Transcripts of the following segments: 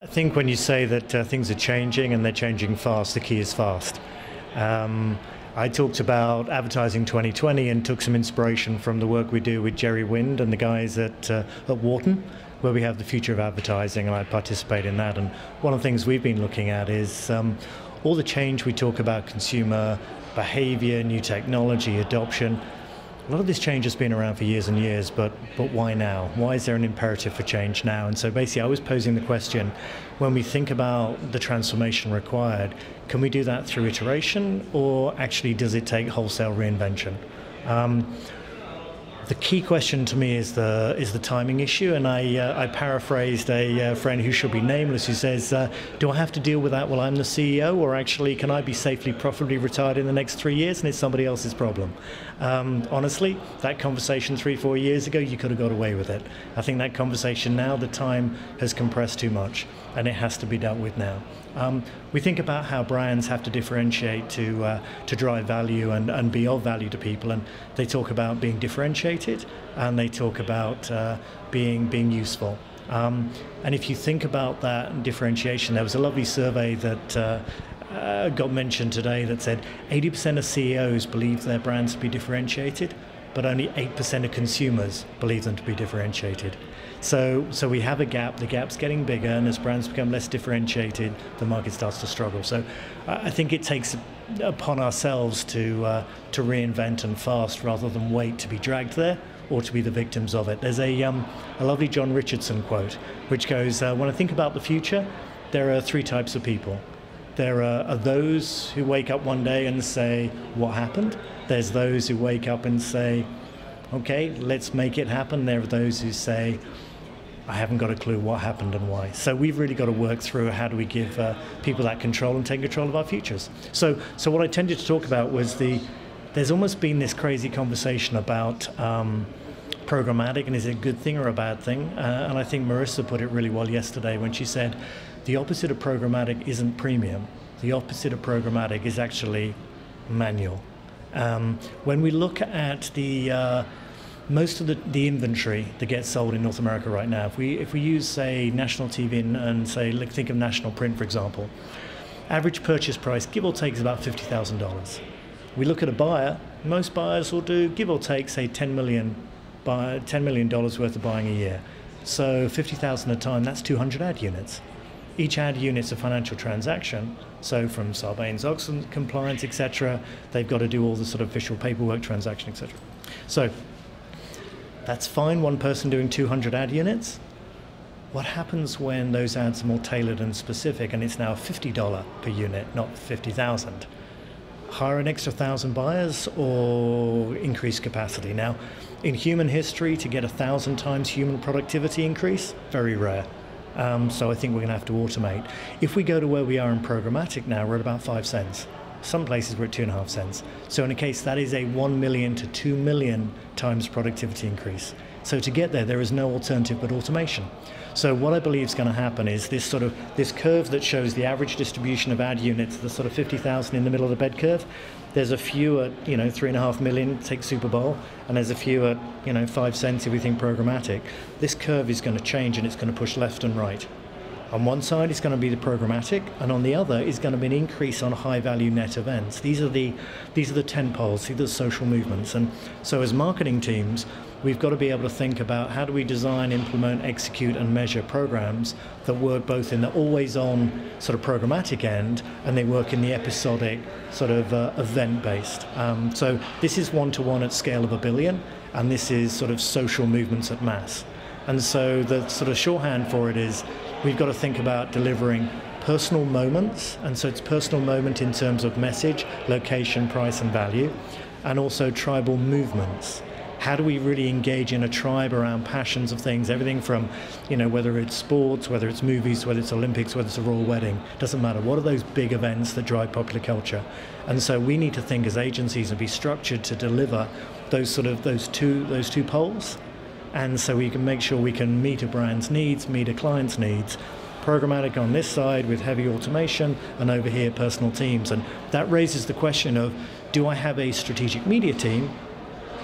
I think when you say that things are changing and they're changing fast, the key is fast. I talked about advertising 2020 and took some inspiration from the work we do with Jerry Wind and the guys at Wharton, where we have the future of advertising, and I participate in that. And one of the things we've been looking at is all the change we talk about, consumer behavior, new technology, adoption. A lot of this change has been around for years and years, but why now? Why is there an imperative for change now? And so basically I was posing the question, when we think about the transformation required, can we do that through iteration, or actually does it take wholesale reinvention? The key question to me is the timing issue, and I paraphrased a friend who should be nameless who says, do I have to deal with that while I'm the CEO, or actually can I be safely, profitably retired in the next 3 years and it's somebody else's problem? Honestly, that conversation 3-4 years ago, you could have got away with it. I think that conversation now, the time has compressed too much and it has to be dealt with now. We think about how brands have to differentiate to drive value and be of value to people, and they talk about being differentiated and they talk about being useful. And if you think about that differentiation, there was a lovely survey that got mentioned today that said 80% of CEOs believe their brands to be differentiated, but only 8% of consumers believe them to be differentiated. So we have a gap, the gap's getting bigger, and as brands become less differentiated, the market starts to struggle. So I think it takes upon ourselves to reinvent and fast rather than wait to be dragged there or to be the victims of it. There's a lovely John Richardson quote, which goes, when I think about the future, there are 3 types of people. There are those who wake up one day and say, what happened? There's those who wake up and say, okay, let's make it happen. There are those who say, I haven't got a clue what happened and why. So we've really got to work through how do we give people that control and take control of our futures. So what I tended to talk about was there's almost been this crazy conversation about programmatic, and is it a good thing or a bad thing? And I think Marissa put it really well yesterday when she said, the opposite of programmatic isn't premium. The opposite of programmatic is actually manual. When we look at most of the inventory that gets sold in North America right now, if we use, say, national TV and say, think of national print, for example, average purchase price, give or take, is about $50,000. We look at a buyer, most buyers will do, give or take, say, $10 million worth of buying a year. So 50,000 a time, that's 200 ad units. Each ad unit's a financial transaction, so from Sarbanes-Oxley compliance, etc., they've got to do all the sort of official paperwork, transaction, etc. So that's fine, one person doing 200 ad units. What happens when those ads are more tailored and specific and it's now $50 per unit, not 50,000? Hire an extra 1,000 buyers or increase capacity? Now, in human history, to get 1,000 times human productivity increase, very rare. So I think we're going to have to automate. If we go to where we are in programmatic now, we're at about 5 cents. Some places we're at 2.5 cents. So in a case, that is a 1 million to 2 million times productivity increase. So to get there is no alternative but automation. So what I believe is going to happen is this curve that shows the average distribution of ad units, the sort of 50,000 in the middle of the bed curve. There's a few at 3.5 million, take Super Bowl, and there's a few at 5 cents if we think programmatic. This curve is going to change and it's going to push left and right. On one side is going to be the programmatic, and on the other is going to be an increase on high-value net events. These are the tentpoles, these are the social movements. And so as marketing teams, we've got to be able to think about how do we design, implement, execute, and measure programs that work both in the always-on sort of programmatic end, and they work in the episodic sort of event-based. So this is one-to-one at scale of 1 billion, and this is sort of social movements at mass. And so the sort of shorthand for it is we've got to think about delivering personal moments, and so it's personal moment in terms of message, location, price, and value, and also tribal movements. How do we really engage in a tribe around passions of things, everything from, whether it's sports, whether it's movies, whether it's Olympics, whether it's a royal wedding, doesn't matter. What are those big events that drive popular culture? And so we need to think as agencies and be structured to deliver those two poles. And so we can make sure we can meet a brand's needs, meet a client's needs. Programmatic on this side with heavy automation, and over here personal teams. And that raises the question of, do I have a strategic media team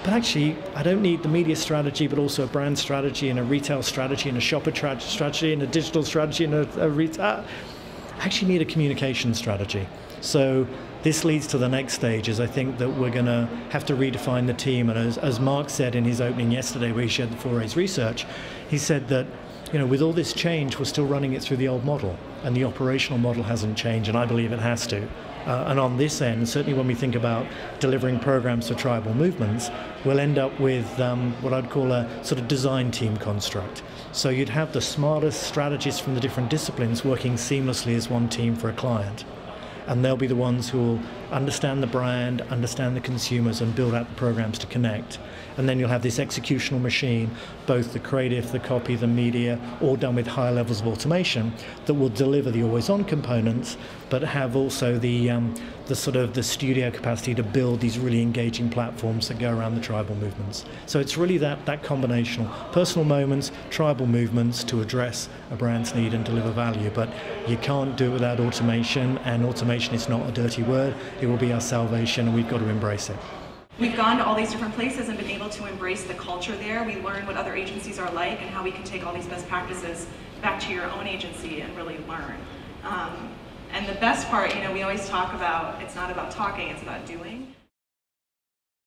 but actually I don't need the media strategy, but also a brand strategy and a retail strategy and a shopper strategy and a digital strategy and a retail. I actually need a communication strategy. So this leads to the next stage, is I think that we're going to have to redefine the team. And as Mark said in his opening yesterday, where he shared the 4A's research, he said that, with all this change, we're still running it through the old model, and the operational model hasn't changed, and I believe it has to. And on this end, certainly when we think about delivering programs for tribal movements, we'll end up with what I'd call a sort of design team construct. So you'd have the smartest strategists from the different disciplines working seamlessly as one team for a client. And they'll be the ones who will understand the brand, understand the consumers, and build out the programs to connect. And then you'll have this executional machine, both the creative, the copy, the media, all done with high levels of automation that will deliver the always-on components, but have also the sort of the studio capacity to build these really engaging platforms that go around the tribal movements. So it's really that combination of personal moments, tribal movements to address a brand's need and deliver value. But you can't do it without automation, and automation is not a dirty word. It will be our salvation, and we've got to embrace it. We've gone to all these different places and been able to embrace the culture there. We learn what other agencies are like and how we can take all these best practices back to your own agency and really learn. And the best part, we always talk about, it's not about talking, it's about doing.